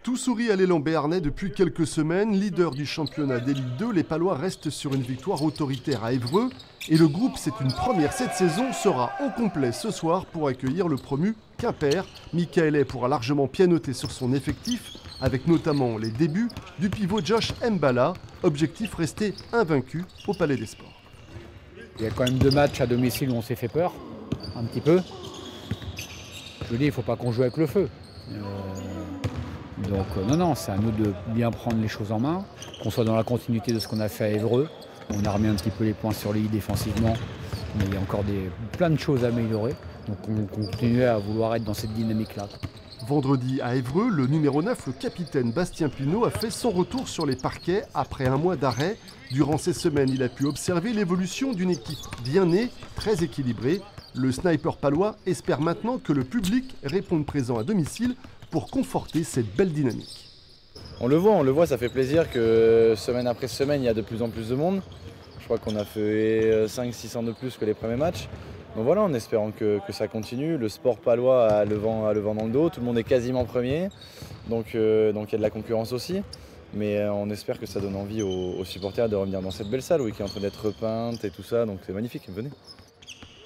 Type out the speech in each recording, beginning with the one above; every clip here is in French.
Tout sourit à l'élan béarnais depuis quelques semaines. Leader du championnat d'élite 2, les Palois restent sur une victoire autoritaire à Évreux. Et le groupe, c'est une première cette saison, sera au complet ce soir pour accueillir le promu Quimper. Michaelet pourra largement pianoter sur son effectif, avec notamment les débuts du pivot Josh Mbala. Objectif rester invaincu au Palais des Sports. Il y a quand même 2 matchs à domicile où on s'est fait peur, un petit peu. Je veux dire, il ne faut pas qu'on joue avec le feu. Donc non, c'est à nous de bien prendre les choses en main, qu'on soit dans la continuité de ce qu'on a fait à Évreux. On a remis un petit peu les points sur les i défensivement, mais il y a encore plein de choses à améliorer. Donc on continue à vouloir être dans cette dynamique-là. Vendredi à Évreux, le numéro 9, le capitaine Bastien Pinault, a fait son retour sur les parquets après un mois d'arrêt. Durant ces semaines, il a pu observer l'évolution d'une équipe bien née, très équilibrée. Le sniper palois espère maintenant que le public réponde présent à domicile pour conforter cette belle dynamique. On le voit, ça fait plaisir que semaine après semaine, il y a de plus en plus de monde. Je crois qu'on a fait 500-600 de plus que les premiers matchs. Donc voilà, en espérant que ça continue. Le sport palois a le vent dans le dos, tout le monde est quasiment premier. Donc il y a de la concurrence aussi. Mais on espère que ça donne envie aux supporters de revenir dans cette belle salle, oui, qui est en train d'être repeinte et tout ça. Donc c'est magnifique, venez.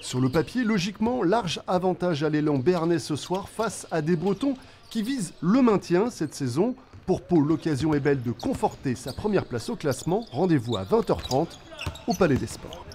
Sur le papier, logiquement, large avantage à l'élan béarnais ce soir face à des Bretons qui visent le maintien cette saison. Pour Pau, l'occasion est belle de conforter sa première place au classement. Rendez-vous à 20h30 au Palais des Sports.